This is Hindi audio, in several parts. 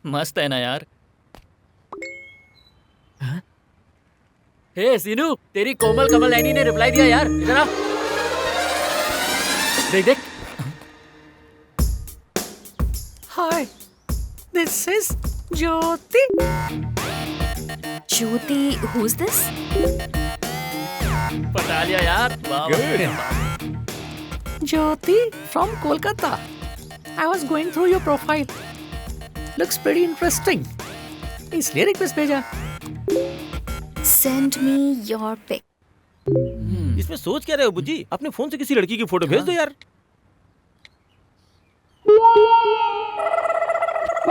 मस्त है ना यार। हे सीनू, तेरी कोमल कमल नैनी ने रिप्लाई दिया यार, इधर आ। देख देख। Hi, this is Jyoti. Jyoti, who is this? पता लिया यार। Jyoti from Kolkata. I was going through your profile. Looks pretty interesting. इसलिए रिक्वेस्ट भेजा। Send me your pic. इसमें सोच क्या रहे हो बुज्जी? अपने फोन से किसी लड़की की फोटो भेज दो यार।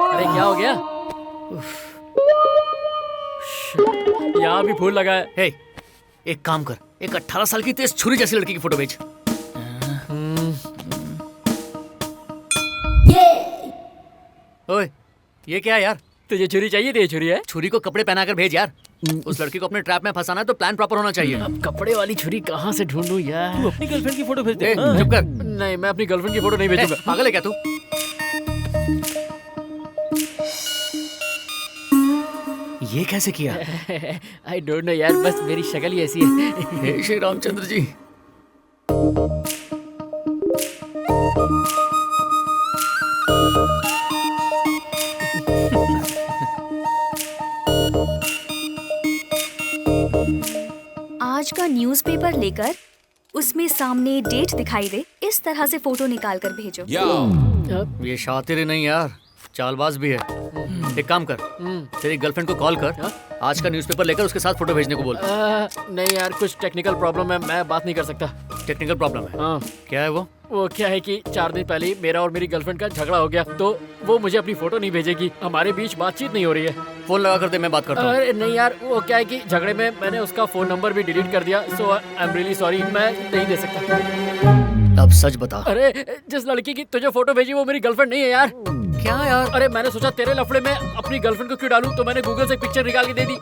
अरे क्या हो गया? यहाँ भी फूल लगा है। हे, एक काम कर, एक 18 साल की तेज छुरी जैसी लड़की की फोटो भेज। ओए, ये क्या है यार? तुझे छुरी चाहिए? तो ये छुरी है। छुरी को कपड़े पहना कर भेज यार। उस लड़की को अपने ट्रैप में फंसाना है तो प्लान प्रॉपर होना चाहिए। अब कपड़े वाली छुरी कहाँ से ढूंढूं यार? तू अपनी गर्लफ्रेंड की फोटो भेज दे। ए, चुप कर। नहीं, मैं अपनी गर्लफ्रेंड की फोटो नहीं भेजूंगा। पागल है क्या तू? ये कैसे किया? आई डोंट नो यार, बस मेरी शक्ल ही ऐसी है। हे श्री रामचंद्र जी। आज का न्यूज़पेपर लेकर उसमें सामने डेट दिखाई दे, इस तरह से फोटो निकाल कर भेजो। ये शातिर ही नहीं यार, चालबाज भी है। एक काम कर, तेरी गर्लफ्रेंड को कॉल कर, आज का न्यूज़पेपर लेकर उसके साथ फोटो भेजने को बोल। नहीं यार, कुछ टेक्निकल प्रॉब्लम है, मैं बात नहीं कर सकता। टेक्निकल प्रॉब्लम है? हाँ। क्या है वो? वो क्या है कि 4 दिन पहले मेरा और मेरी गर्लफ्रेंड का झगड़ा हो गया, तो वो मुझे अपनी फोटो नहीं भेजेगी। हमारे बीच बातचीत नहीं हो रही है। फोन लगा कर दे, मैं बात करता हूँ। अरे नहीं यार, वो क्या है कि झगड़े में मैंने उसका फोन नंबर भी डिलीट कर दिया। सो आई एम रियली सॉरी, मैं नहीं दे सकता। अब सच बता। अरे जिस लड़की की तुझे फोटो भेजी वो मेरी गर्लफ्रेंड नहीं है यार। क्या यार? अरे मैंने सोचा तेरे लफड़े में अपनी गर्लफ्रेंड को क्यों डालूं, तो मैंने गूगल से पिक्चर निकाल के दे दी।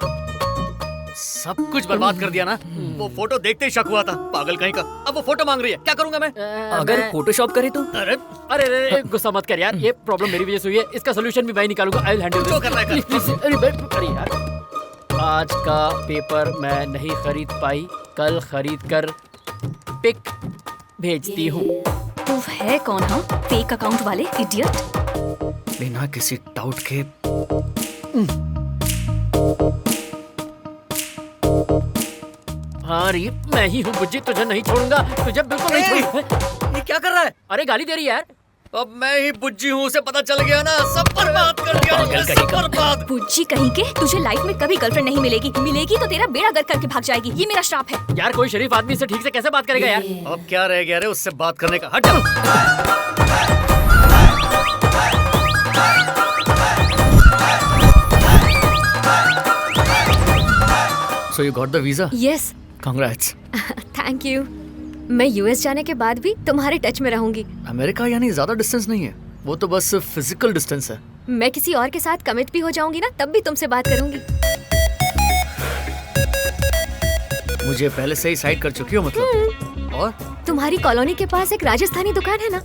सब कुछ बर्बाद कर दिया ना। वो फोटो देखते ही शक हुआ था, पागल कहीं का। अब वो फोटो मांग रही है, क्या करूंगा मैं? अगर फोटोशॉप करे तो? अरे अरे गुस्सा मत कर यार, ये प्रॉब्लम मेरी वजह से हुई है। इसका सोल्यूशन भी मैं निकालूंगा। I will handle this. जो करना है कर। प्लीज अरे यार, आज का पेपर मैं नहीं खरीद पाई, कल खरीद कर पिक भेजती हूँ। तू है कौन? हाँ, फेक अकाउंट वाले इडियट। बिना किसी डाउट के हाँ री, मैं ही हूँ बुज्जी, तुझे नहीं छोड़ूंगा, तुझे बिल्कुल नहीं छोड़ूंगा। ये क्या कर रहा है? अरे गाली दे रही है यार। अब मैं ही बुज्जी हूँ, उसे पता चल गया ना, सब बर्बाद कर दिया। सब बर्बाद। बुज्जी कहीं के, तुझे लाइफ में कभी गर्लफ्रेंड नहीं मिलेगी। मिलेगी तो तेरा बेड़ा गर्क करके भाग जाएगी। ये मेरा श्राप है। यार कोई शरीफ आदमी से ठीक से कैसे बात करेगा यार? अब क्या रह गया रे उससे बात करने का? हट जा। So you got the visa? Yes. Congrats. Thank you. मैं यूएस जाने के बाद भी तुम्हारे टच में रहूंगी। अमेरिका यानी ज्यादा डिस्टेंस नहीं है, वो तो बस फिजिकल डिस्टेंस है। मैं किसी और के साथ कमिट भी हो जाऊंगी ना, तब भी तुमसे बात करूंगी। मुझे पहले से ही साइड कर चुकी हो मतलब? और तुम्हारी कॉलोनी के पास एक राजस्थानी दुकान है ना,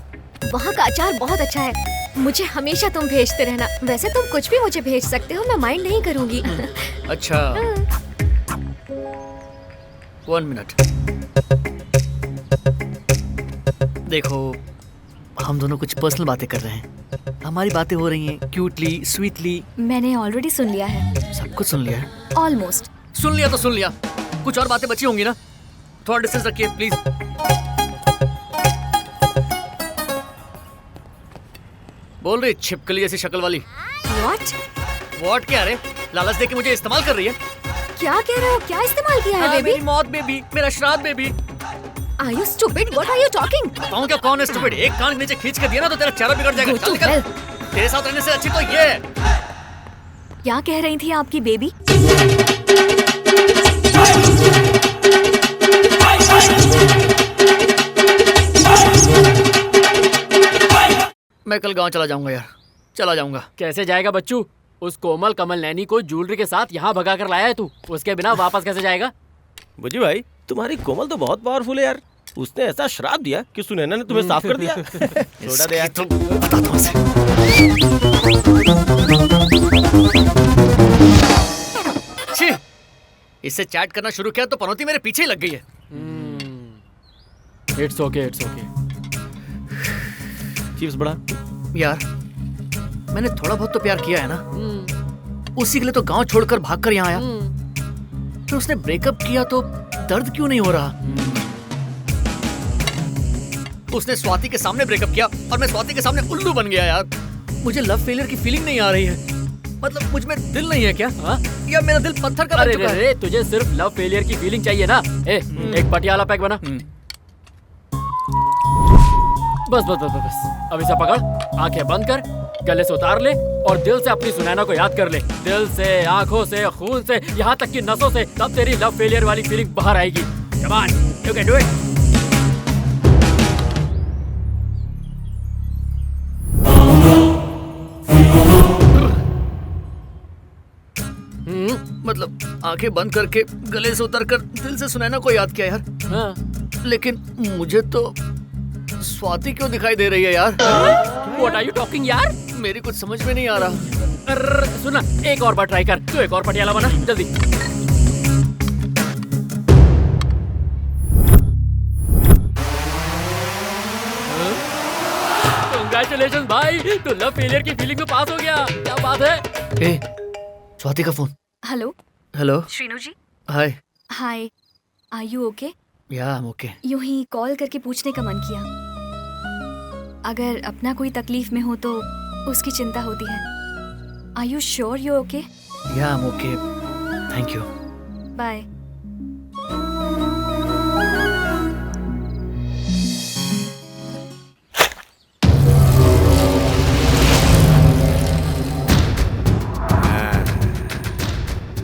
वहाँ का अचार बहुत अच्छा है। मुझे हमेशा तुम भेजते रहना। वैसे तुम कुछ भी मुझे भेज सकते हो, मैं माइंड नहीं करूंगी। अच्छा, 1 मिनट। देखो, हम दोनों कुछ पर्सनल बातें कर रहे हैं। हमारी बातें हो रही हैं क्यूटली, स्वीटली। मैंने ऑलरेडी सुन लिया है। सब कुछ सुन लिया है? ऑलमोस्ट। सुन लिया तो सुन लिया, कुछ और बातें बची होंगी ना? थोड़ा डिस्टेंस रखिए प्लीज। बोल रही छिपकली जैसी शक्ल वाली। What क्या रे? लालच देके मुझे इस्तेमाल कर रही है? क्या कह रहे हो? क्या इस्तेमाल किया है बेबी? मेरी मौत बेबी, मेरा श्राद्ध baby. Are you stupid? What are you talking? बताऊं क्या कौन है स्टूपिड? एक कान नीचे खींच के दिया ना तो तेरा चेहरा बिगड़ जाएगा। Go चल to निकल। hell. तेरे साथ रहने से अच्छी तो ये है। क्या कह रही थी आपकी बेबी? मैं कल गांव चला जाऊंगा यार, चला जाऊंगा। कैसे जाएगा बच्चू? उस कोमल कमल नैनी को ज्वेलरी के साथ यहाँ भगा कर लाया है तू, उसके बिना वापस कैसे जाएगा? बुज्जी भाई, तुम्हारी कोमल तो बहुत पावरफुल है यार। उसने ऐसा श्राप दिया कि सुनैना ने तुम्हें साफ कर दिया। छोड़ा दे यार। बताता हूं उसे। से चैट करना शुरू किया तो पनौती मेरे पीछे ही लग गई है। It's okay, it's okay. Chips बड़ा यार मैंने थोड़ा बहुत तो प्यार किया है ना, उसी के लिए तो गांव छोड़कर भागकर यहाँ आया। फिर उसने ब्रेकअप किया तो दर्द क्यों नहीं हो रहा? उसने स्वाति के सामने ब्रेकअप किया और मैं स्वाति के सामने उल्लू बन गया यार। मुझे लव फेलियर की फीलिंग नहीं आ रही है। मतलब मुझ में दिल नहीं है क्या? या मेरा दिल पत्थर का बन चुका है? अरे तुझे सिर्फ लव फेलियर की फीलिंग चाहिए ना? एक पटियाला पैक बना। बस बस बस बस, अब इसे पकड़, आंखें बंद कर, गले से उतार ले और दिल से अपनी सुनैना को याद कर ले। दिल से, आंखों से, खून से, यहाँ तक कि नसों से, तब तेरी लव फेलियर वाली फीलिंग बाहर आएगी। Come on, you can do it. मतलब आंखें बंद करके गले से उतरकर दिल से सुनैना को याद किया यार। हाँ। लेकिन मुझे तो स्वाति क्यों दिखाई दे रही है यार? What are you talking यार? मेरी कुछ समझ में नहीं आ रहा। सुना, एक और बार ट्राई कर। तू एक और पटियाला बना जल्दी। Congratulations भाई, तू लव फेलियर की फीलिंग में पास हो गया। क्या बात है? ए, स्वाति का phone. Hello hello Srinu ji. Hi. Hi, are you okay? या आई एम ओके। यूं ही कॉल करके पूछने का मन किया। अगर अपना कोई तकलीफ में हो तो उसकी चिंता होती है। Are you sure you okay? या I am okay, thank you. Bye.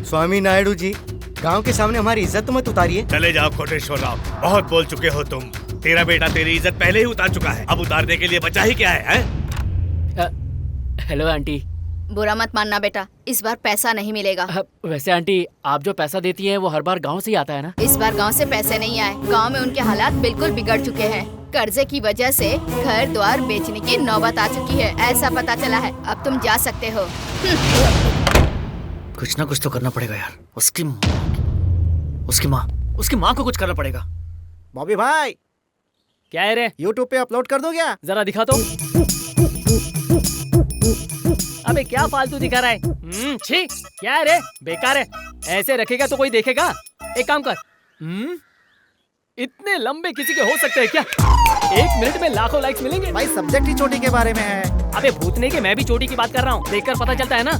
Swami Naidu ji, गांव के सामने हमारी इज्जत मत उतारिए। चले जाओ कोटेश्वर राव, बहुत बोल चुके हो तुम। तेरा बेटा तेरी इज्जत पहले ही उतार चुका है, अब उतारने के लिए बचा ही क्या है? Hello aunty. बुरा मत मानना बेटा, इस बार पैसा नहीं मिलेगा। वैसे आंटी, आप जो पैसा देती हैं वो हर बार गांव से ही आता है ना? इस बार गांव से पैसे नहीं आए। गांव में उनके हालात बिल्कुल बिगड़ चुके हैं। कर्जे की वजह से घर द्वार बेचने की नौबत आ चुकी है, ऐसा पता चला है। अब तुम जा सकते हो। कुछ ना कुछ तो करना पड़ेगा यार। उसकी माँ को कुछ करना पड़ेगा। बॉबी भाई, क्या है रे? यूट्यूब पे अपलोड कर दो क्या? जरा दिखा तो। अबे क्या फालतू दिखा रहा है? छी, क्या है रे? बेकार है। ऐसे रखेगा तो कोई देखेगा? एक काम कर, इतने लंबे किसी के हो सकते हैं क्या? 1 मिनट में लाखों लाइक्स मिलेंगे। भाई सब्जेक्ट ही चोटी के बारे में है। अबे भूतने के, मैं भी चोटी की बात कर रहा हूँ। देखकर पता चलता है ना।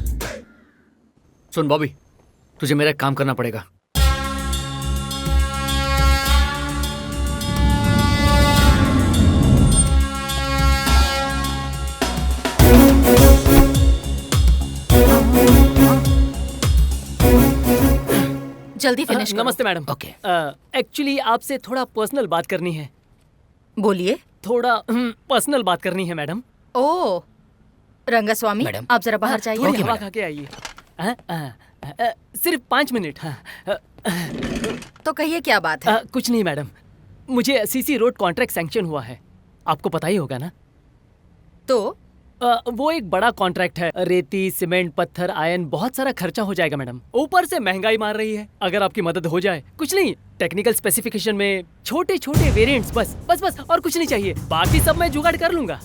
सुन बॉबी, तुझे मेरा एक काम करना पड़ेगा। जल्दी फिनिश करो। नमस्ते मैडम। ओके। एक्चुअली आपसे थोड़ा पर्सनल बात करनी है। बोलिए। थोड़ा पर्सनल बात करनी है मैडम। ओ रंगास्वामी, मैडम। आप जरा बाहर जाइए। थोड़ी हवा खा के आइए। सिर्फ 5 मिनट। तो कहिए क्या बात है? कुछ नहीं मैडम, मुझे सीसी रोड कॉन्ट्रैक्ट सैंक्शन हुआ है, आपको पता ही होगा ना? तो वो एक बड़ा कॉन्ट्रैक्ट है। रेती, सीमेंट, पत्थर, आयरन, बहुत सारा खर्चा हो जाएगा मैडम। ऊपर से महंगाई मार रही है। अगर आपकी मदद हो जाए, कुछ नहीं, टेक्निकल स्पेसिफिकेशन में छोटे छोटे वेरिएंट्स, बस और कुछ नहीं चाहिए। बाकी सब मैं जुगाड़ कर लूंगा।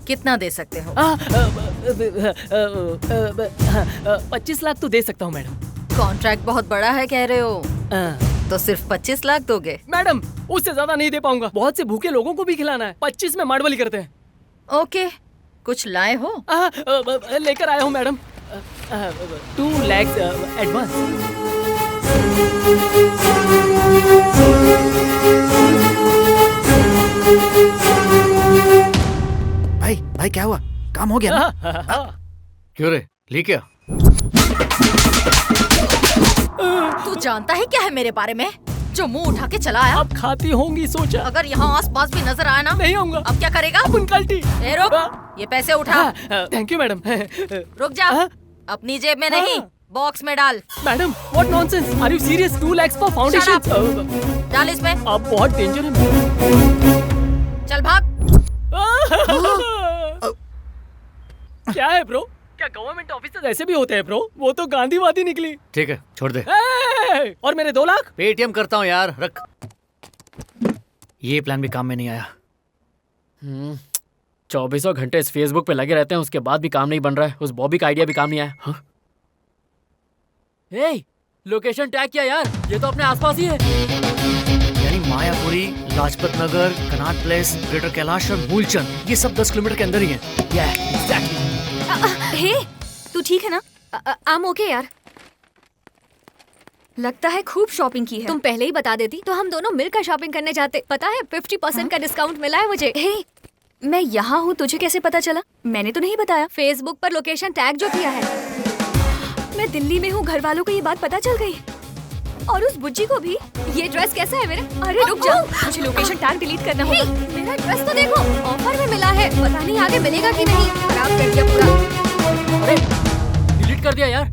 कितना दे सकते हो? 25 लाख तो दे सकता हूँ मैडम। कॉन्ट्रैक्ट बहुत बड़ा है कह रहे हो, तो सिर्फ 25 लाख दोगे? मैडम उससे ज्यादा नहीं दे पाऊंगा, बहुत से भूखे लोगों को भी खिलाना है। 25 में माड़वली करते हैं। ओके, कुछ लाए हो? लेकर आया हूँ मैडम। 2 लाख एडवांस। भाई क्या हुआ? काम हो गया ना? क्यों रे, ली क्या? तू जानता है क्या है मेरे बारे में, जो मुंह उठा के चला आया? अब खाती होंगी सोचा। अगर यहाँ आसपास भी नजर आया ना, नहीं आऊंगा। अब क्या करेगा? अपन कल्टी। ए रुक, ये पैसे उठा। Thank you madam. रुक जा, अपनी जेब में नहीं, बॉक्स में डाल। Madam what nonsense, are you serious? 2 lakh for foundation? डाल इसमें। अब बहुत डेंजर है। चल भाग। क्या है ब्रो? क्या गवर्नमेंट ऑफिसर्स ऐसे भी होते हैं ब्रो? वो तो गांधीवादी निकली। ठीक है, छोड़ दे। और मेरे 2 लाख? पेटीएम करता हूँ यार, रख। ये प्लान भी काम में नहीं आया। 24 घंटे इस फेसबुक पे लगे रहते हैं, उसके बाद भी काम नहीं बन रहा है। उस बॉबी का आइडिया भी काम नहीं आया। हाँ? लोकेशन टैग किया यार, ये तो अपने आसपास ही है। यानी Mayapuri, Lajpat Nagar, Connaught place, greater Kailash और मूलचंद, ये सब 10 किलोमीटर के अंदर ही है। हे, तू ठीक है ना? I'm okay यार। लगता है खूब शॉपिंग की है। तुम पहले ही बता देती तो हम दोनों मिलकर शॉपिंग करने जाते। पता है 50% का डिस्काउंट मिला है मुझे। हे, मैं यहाँ हूँ, तुझे कैसे पता चला? मैंने तो नहीं बताया। फेसबुक पर लोकेशन टैग जो किया है। मैं दिल्ली में हूँ, घर वालों को ये बात पता चल गई। और उस बुज्जी को भी। ये ड्रेस कैसा है मेरा? अरे रुक जा, मुझे लोकेशन टैग डिलीट करना होगा। मेरा ड्रेस तो देखो, ऑफर में मिला है। पता नहीं आगे मिलेगा कि नहीं। खराब कर दिया पूरा। अरे डिलीट कर दिया यार।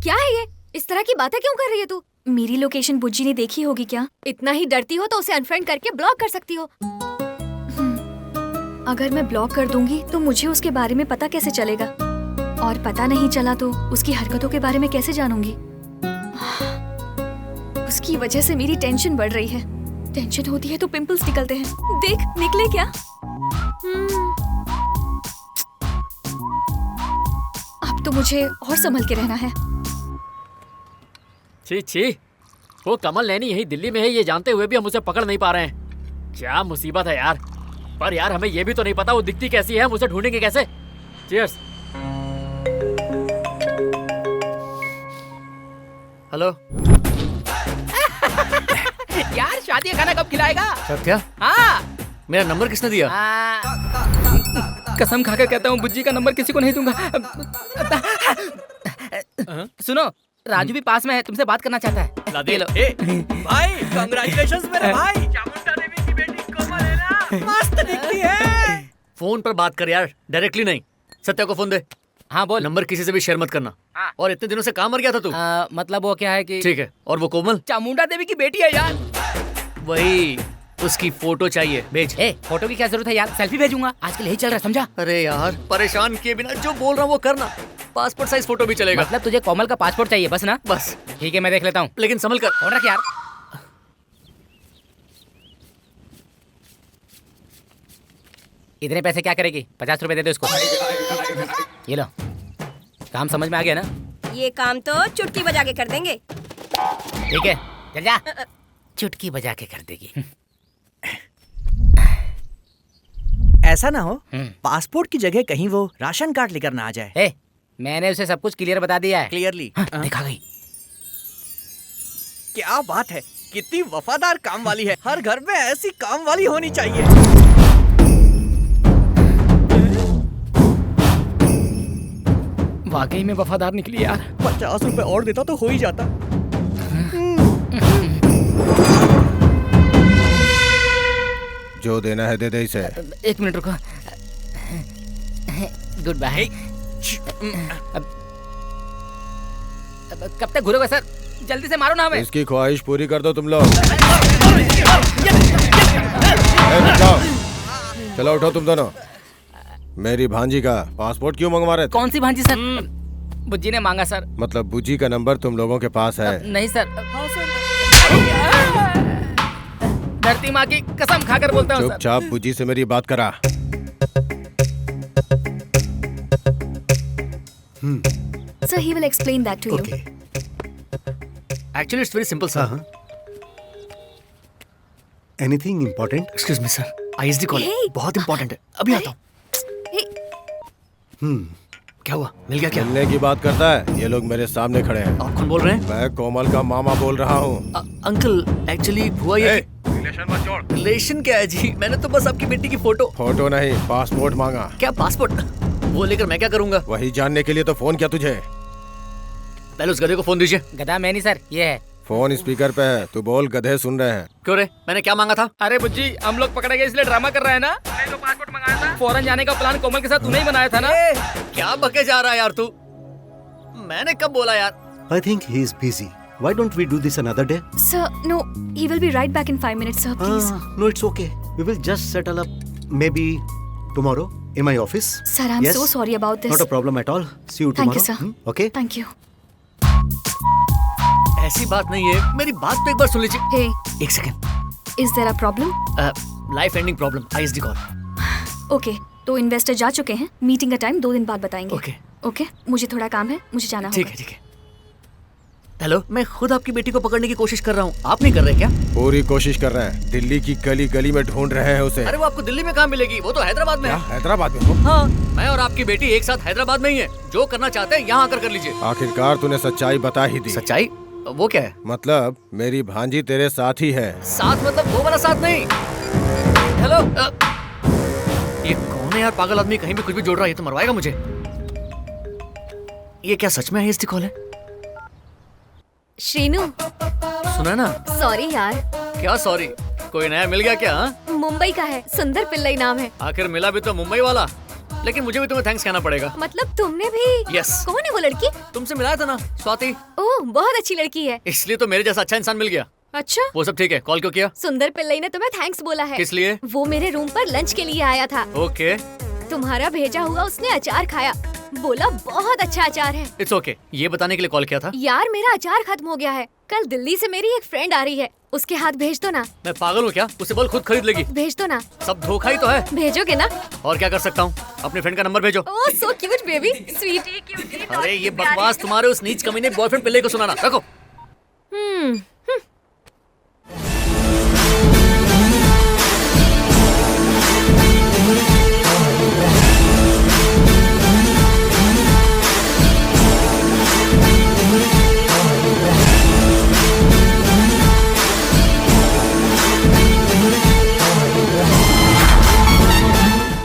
क्या है ये? इस तरह की बातें क्यों कर रही है तू? मेरी लोकेशन बुज्जी ने देखी होगी क्या? इतना ही डरती हो तो उसे अनफ्रेंड करके ब्लॉक कर सकती हो। अगर मैं ब्लॉक कर दूंगी तो मुझे उसके बारे में पता कैसे चलेगा? और पता नहीं चला तो उसकी हरकतों के बारे में कैसे जानूंगी? उसकी वजह से मेरी टेंशन बढ़ रही है। टेंशन होती है तो पिंपल्स निकलते हैं। देख, निकले क्या? अब तो मुझे और संभल के रहना है। छी, वो कमल नैनी यही दिल्ली में है, ये जानते हुए भी हम उसे पकड़ नहीं पा रहे हैं। क्या मुसीबत है यार। पर यार हमें ये भी तो नहीं पता वो दिखती कैसी है, हम उसे ढूंढेंगे कैसे? चीयर्स। हेलो यार शादी का खाना कब खिलाएगा? सत्या, हाँ, मेरा नंबर किसने दिया? कसम खाकर कहता हूँ बुज्जी का नंबर किसी को नहीं दूंगा। सुनो, राजू भी पास में है, तुमसे बात करना चाहता है। ला दे। भाई कांग्रेचुलेशंस मेरे भाई। चामुंडा देवी की बेटी कोमल है ना, मस्त दिखती है। फोन पर बात कर यार, डायरेक्टली नहीं। सत्या को फोन दे। हाँ बोल। नंबर किसी से भी शेयर मत करना। हाँ। और इतने दिनों से कहाँ मर गया था तू? मतलब वो क्या है कि ठीक है। और वो कोमल? चामुंडा देवी की बेटी है यार। वही, उसकी फोटो चाहिए, भेज। फोटो की क्या जरूरत है यार, सेल्फी भेजूंगा, आजकल यही चल रहा है, समझा? अरे यार, परेशान किए बिना जो बोल रहा हूँ वो करना। पासपोर्ट साइज फोटो भी चलेगा। मतलब तुझे कोमल का पासपोर्ट चाहिए बस ना? बस। ठीक है, मैं देख लेता हूँ, लेकिन संभल कर। फोन रख यार। इतने पैसे क्या करेगी? 50 रुपए दे दो इसको। ये लो, काम समझ में आ गया ना? ये काम तो चुटकी बजा के कर देंगे। ठीक है, चल जा। चुटकी बजा के कर देगी। ऐसा ना हो पासपोर्ट की जगह कहीं वो राशन कार्ड लेकर ना आ जाए। मैंने उसे सब कुछ क्लियर बता दिया है। क्लियरली देखा गई। क्या बात है, कितनी वफादार काम वाली है। हर घर में ऐसी काम वाली होनी चाहिए। वाकई में वफादार निकली यार। 50 रुपए और देता तो हो ही जाता। जो देना है दे दे इसे। 1 मिनट रुको। Good bye. कब तक घूरोगे सर? जल्दी से मारो ना हमें। इसकी ख्वाहिश पूरी कर दो तुम लोग। चलो उठो तुम दोनों। मेरी भांजी का पासपोर्ट क्यों मंगवा रहे थे? कौन सी भांजी सर? बुज्जी ने मांगा सर। मतलब बुज्जी का नंबर तुम लोगों के पास है? नहीं सर। धरती माँ की कसम खाकर बोलता हूँ सर। चुपचाप बुज्जी से मेरी बात करा। So he will explain that to you. Actually, it's very simple, sir. Anything important? Excuse me, sir. ISD call बहुत important है। अभी आता हूँ। क्या हुआ? मिल गया क्या? मिलने की बात करता है। ये लोग मेरे सामने खड़े हैं। आप कौन बोल रहे हैं? मैं कोमल का मामा बोल रहा हूँ। अंकल, एक्चुअली हुआ ये। रिलेशन मत जोड़। रिलेशन क्या है जी? मैंने तो बस आपकी बेटी की फोटो। फोटो नहीं, पासपोर्ट मांगा। क्या पासपोर्ट? वो लेकर मैं क्या करूँगा? वही जानने के लिए तो फोन किया तुझे। पहले उस गधे को फोन दीजिए। गधा मैं नहीं सर, ये है। फोन स्पीकर पे है, तू बोल, गधे सुन रहे हैं। क्यों रे? मैंने क्या मांगा था? अरे बुज्जी, हम लोग पकड़े गए इसलिए ड्रामा कर रहा है ना? नहीं तो पासपोर्ट मंगाया था। फौरन जाने का प्लान कोमल के साथ तूने ही बनाया था ना? क्या बके जा रहा है यार तू? मैंने कब बोला यार? I think he is busy. Why don't we do this another day? Sir, no, he will be right back in 5 minutes, sir. Please. No, it's okay. We will just settle up maybe tomorrow. in my office. Sir, I'm so sorry about this. Not a problem at all. See you Thank tomorrow. you, sir. Okay. Thank you. ऐसी बात नहीं है, मेरी बात तो एक बार सुन लीजिए। Hey, एक second. is there a problem? Life ending problem, ISD call. Okay, तो इन्वेस्टर जा चुके हैं। मीटिंग का टाइम 2 दिन बाद बताएंगे। Okay. Okay, मुझे थोड़ा काम है, मुझे जाना होगा। ठीक है, ठीक है। हेलो, मैं खुद आपकी बेटी को पकड़ने की कोशिश कर रहा हूँ, आप नहीं कर रहे क्या? पूरी कोशिश कर रहे हैं, दिल्ली की गली गली में ढूंढ रहे हैं उसे। अरे वो आपको दिल्ली में कहाँ मिलेगी, वो तो हैदराबाद में है। हैदराबाद में हो? हाँ, मैं और आपकी बेटी एक साथ हैदराबाद में ही है। जो करना चाहते हैं यहाँ आकर कर लीजिए। आखिरकार तूने सच्चाई बता ही दी। सच्चाई? वो क्या है? मतलब मेरी भांजी तेरे साथ ही है। साथ मतलब वो वाला साथ नहीं। हेलो, ये कौन है यार, पागल आदमी कहीं भी कुछ भी जोड़ रहा है, ये तो मरवाएगा मुझे। ये क्या सच में ISD कॉल है? श्रीनू, सुना ना? सॉरी यार। क्या सॉरी? कोई नया मिल गया क्या? हाँ? मुंबई का है, सुंदर पिल्लई नाम है। आखिर मिला भी तो मुंबई वाला, लेकिन मुझे भी तुम्हें थैंक्स कहना पड़ेगा। मतलब तुमने भी? Yes. कौन है वो लड़की? तुमसे मिलाया था ना, स्वाति। ओह, बहुत अच्छी लड़की है। इसलिए तो मेरे जैसा अच्छा इंसान मिल गया। अच्छा, वो सब ठीक है, कॉल क्यों किया? सुंदर पिल्लई ने तुम्हें थैंक्स बोला है। किस लिए? वो मेरे रूम पर लंच के लिए आया था। ओके। तुम्हारा भेजा हुआ उसने अचार खाया, बोला बहुत अच्छा अचार है। इट्स ओके, ये बताने के लिए कॉल किया था। यार मेरा अचार खत्म हो गया है, कल दिल्ली से मेरी एक फ्रेंड आ रही है, उसके हाथ भेज दो ना। मैं पागल हूँ क्या? उसे बोल खुद खरीद लेगी। भेज दो ना। सब धोखा ही तो है। भेजोगे ना? और क्या कर सकता हूँ, अपने फ्रेंड का नंबर भेजो। Oh so cute baby, sweetie cutie. अरे ये बकवास तुम्हारे उस नीच कमीने बॉयफ्रेंड पिल्ले को सुनाना, रखो।